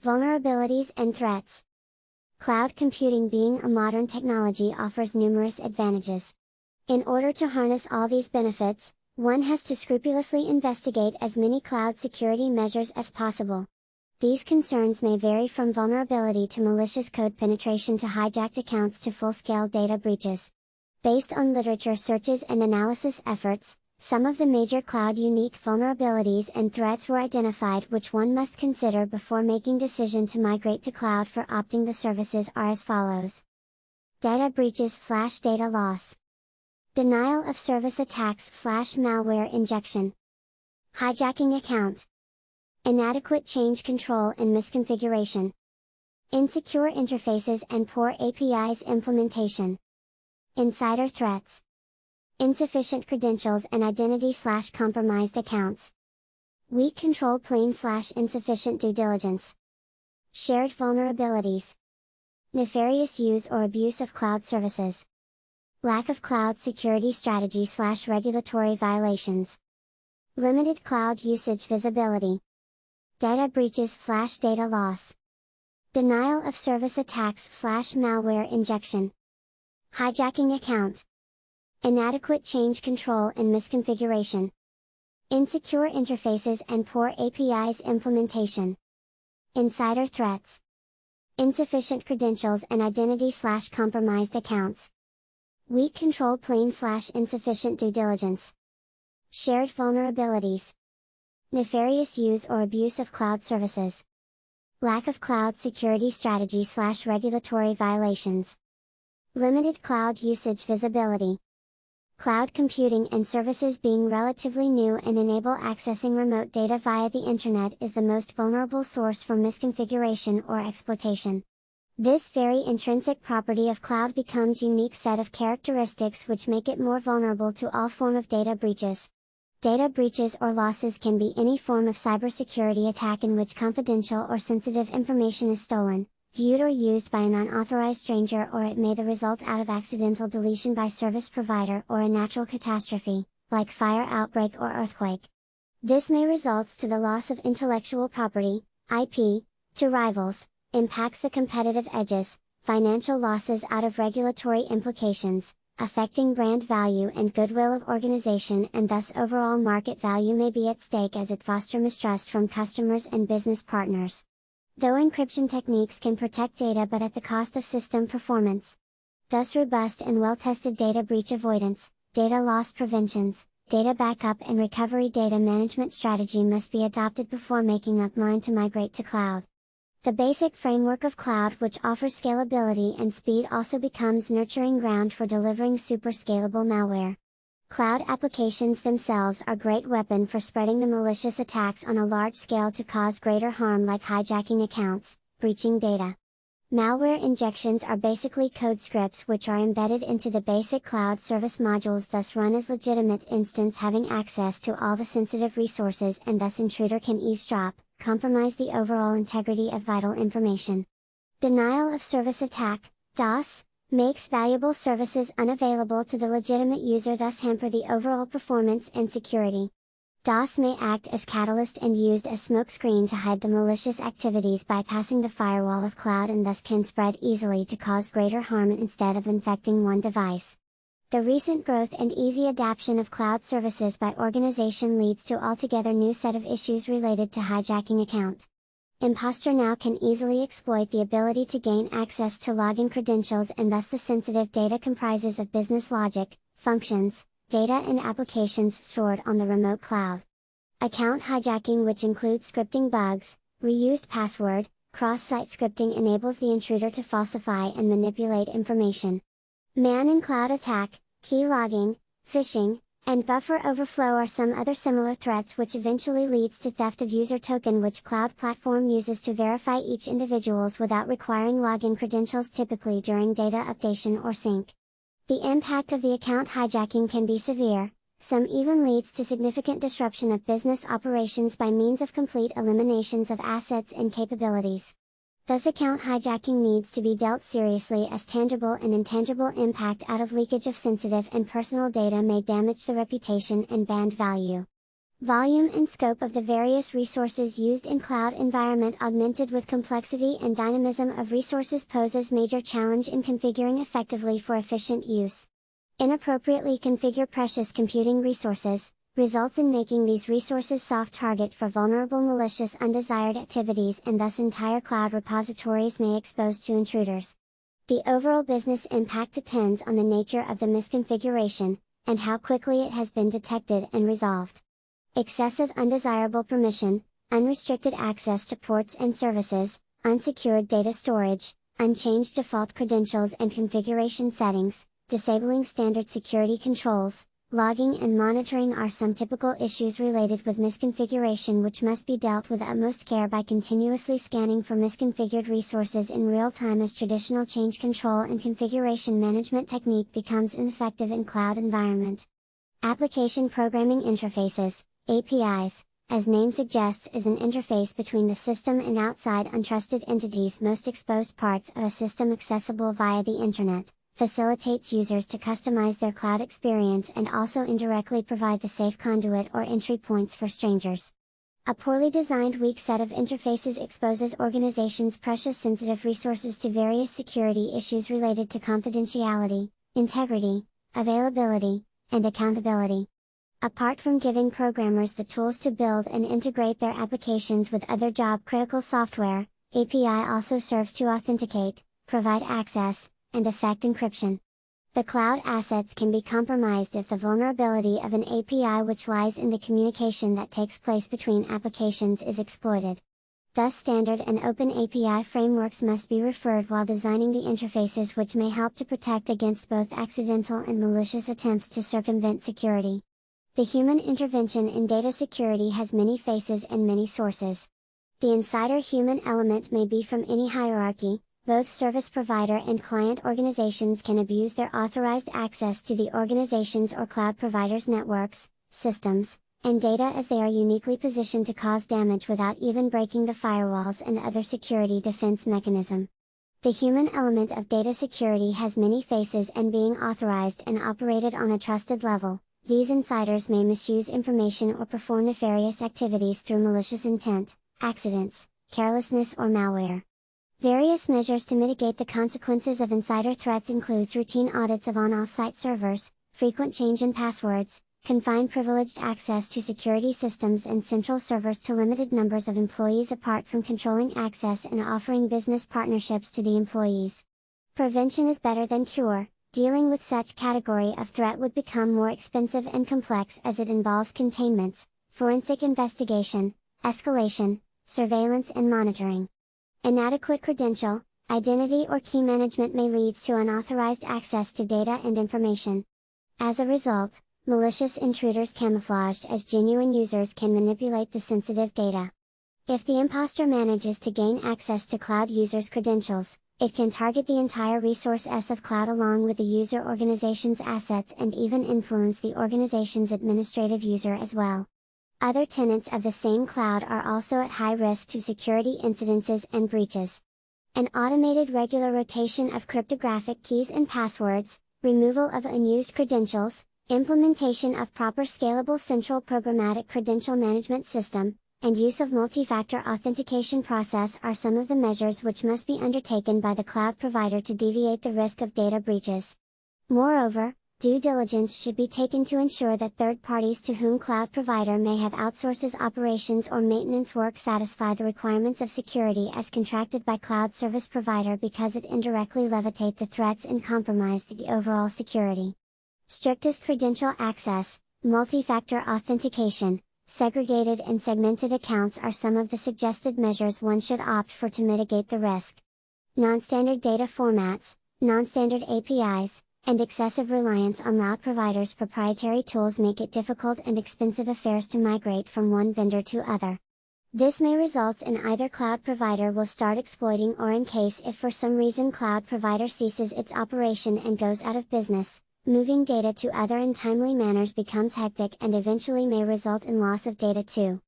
Vulnerabilities and threats. Cloud computing, being a modern technology, offers numerous advantages. In order to harness all these benefits, one has to scrupulously investigate as many cloud security measures as possible. These concerns may vary from vulnerability to malicious code penetration to hijacked accounts to full-scale data breaches. Based on literature searches and analysis efforts, some of the major cloud-unique vulnerabilities and threats were identified which one must consider before making decision to migrate to cloud for opting the services are as follows. Data breaches/data loss. Denial of service attacks/malware injection. Hijacking account. Inadequate change control and misconfiguration. Insecure interfaces and poor APIs implementation. Insider threats. Insufficient credentials and identity/compromised accounts. Weak control plane/insufficient due diligence. Shared vulnerabilities. Nefarious use or abuse of cloud services. Lack of cloud security strategy/regulatory violations. Limited cloud usage visibility. Data breaches/data loss. Denial of service attacks/malware injection. Hijacking account. Inadequate change control and misconfiguration. Insecure interfaces and poor APIs implementation. Insider threats. Insufficient credentials and identity/compromised accounts. Weak control plane/insufficient due diligence. Shared vulnerabilities. Nefarious use or abuse of cloud services. Lack of cloud security strategy/regulatory violations. Limited cloud usage visibility. Cloud computing and services being relatively new and enable accessing remote data via the internet is the most vulnerable source for misconfiguration or exploitation. This very intrinsic property of cloud becomes unique set of characteristics which make it more vulnerable to all form of data breaches. Data breaches or losses can be any form of cybersecurity attack in which confidential or sensitive information is stolen, viewed or used by an unauthorized stranger, or it may the result out of accidental deletion by service provider or a natural catastrophe, like fire outbreak or earthquake. This may result to the loss of intellectual property, IP, to rivals, impacts the competitive edges, financial losses out of regulatory implications, affecting brand value and goodwill of organization, and thus overall market value may be at stake as it foster mistrust from customers and business partners. Though encryption techniques can protect data but at the cost of system performance. Thus robust and well-tested data breach avoidance, data loss preventions, data backup and recovery data management strategy must be adopted before making up mind to migrate to cloud. The basic framework of cloud, which offers scalability and speed, also becomes nurturing ground for delivering super scalable malware. Cloud applications themselves are great weapon for spreading the malicious attacks on a large scale to cause greater harm, like hijacking accounts, breaching data. Malware injections are basically code scripts which are embedded into the basic cloud service modules, thus run as legitimate instance having access to all the sensitive resources, and thus intruder can eavesdrop, compromise the overall integrity of vital information. Denial of service attack, DOS, makes valuable services unavailable to the legitimate user, thus hamper the overall performance and security. DOS may act as catalyst and used as smokescreen to hide the malicious activities bypassing the firewall of cloud, and thus can spread easily to cause greater harm instead of infecting one device. The recent growth and easy adoption of cloud services by organization leads to altogether new set of issues related to hijacking account. Imposter now can easily exploit the ability to gain access to login credentials, and thus the sensitive data comprises of business logic, functions, data and applications stored on the remote cloud. Account hijacking, which includes scripting bugs, reused password, cross-site scripting, enables the intruder to falsify and manipulate information. Man-in-cloud attack, key logging, phishing, and buffer overflow are some other similar threats, which eventually leads to theft of user token, which cloud platform uses to verify each individual's without requiring login credentials, typically during data updation or sync. The impact of the account hijacking can be severe, some even leads to significant disruption of business operations by means of complete eliminations of assets and capabilities. Thus account hijacking needs to be dealt seriously, as tangible and intangible impact out of leakage of sensitive and personal data may damage the reputation and brand value. Volume and scope of the various resources used in cloud environment augmented with complexity and dynamism of resources poses major challenge in configuring effectively for efficient use. Inappropriately configure precious computing resources, results in making these resources soft target for vulnerable malicious undesired activities and thus entire cloud repositories may expose to intruders. The overall business impact depends on the nature of the misconfiguration, and how quickly it has been detected and resolved. Excessive undesirable permission, unrestricted access to ports and services, unsecured data storage, unchanged default credentials and configuration settings, disabling standard security controls, logging and monitoring are some typical issues related with misconfiguration which must be dealt with utmost care by continuously scanning for misconfigured resources in real time as traditional change control and configuration management technique becomes ineffective in cloud environment. Application Programming Interfaces, APIs, as name suggests is an interface between the system and outside untrusted entities. Most exposed parts of a system accessible via the Internet, facilitates users to customize their cloud experience and also indirectly provide the safe conduit or entry points for strangers. A poorly designed weak set of interfaces exposes organizations' precious sensitive resources to various security issues related to confidentiality, integrity, availability, and accountability. Apart from giving programmers the tools to build and integrate their applications with other job-critical software, API also serves to authenticate, provide access, and effect encryption. The cloud assets can be compromised if the vulnerability of an API which lies in the communication that takes place between applications is exploited. Thus standard and open API frameworks must be referred while designing the interfaces which may help to protect against both accidental and malicious attempts to circumvent security. The human intervention in data security has many faces and many sources. The insider human element may be from any hierarchy. Both service provider and client organizations can abuse their authorized access to the organization's or cloud provider's networks, systems, and data as they are uniquely positioned to cause damage without even breaking the firewalls and other security defense mechanism. The human element of data security has many faces and being authorized and operated on a trusted level. These insiders may misuse information or perform nefarious activities through malicious intent, accidents, carelessness or malware. Various measures to mitigate the consequences of insider threats includes routine audits of on-off-site servers, frequent change in passwords, confined privileged access to security systems and central servers to limited numbers of employees apart from controlling access and offering business partnerships to the employees. Prevention is better than cure. Dealing with such category of threat would become more expensive and complex as it involves containments, forensic investigation, escalation, surveillance and monitoring. Inadequate credential, identity or key management may lead to unauthorized access to data and information. As a result, malicious intruders camouflaged as genuine users can manipulate the sensitive data. If the imposter manages to gain access to cloud users' credentials, it can target the entire resource S of cloud along with the user organization's assets and even influence the organization's administrative user as well. Other tenants of the same cloud are also at high risk to security incidences and breaches. An automated regular rotation of cryptographic keys and passwords, removal of unused credentials, implementation of proper scalable central programmatic credential management system, and use of multi-factor authentication process are some of the measures which must be undertaken by the cloud provider to deviate the risk of data breaches. Moreover, due diligence should be taken to ensure that third parties to whom cloud provider may have outsources operations or maintenance work satisfy the requirements of security as contracted by cloud service provider because it indirectly levitate the threats and compromise the overall security. Strictest credential access, multi-factor authentication, segregated and segmented accounts are some of the suggested measures one should opt for to mitigate the risk. Non-standard data formats, non-standard APIs, and excessive reliance on cloud providers' proprietary tools make it difficult and expensive affairs to migrate from one vendor to other. This may result in either cloud provider will start exploiting or in case if for some reason cloud provider ceases its operation and goes out of business, moving data to other in timely manners becomes hectic and eventually may result in loss of data too.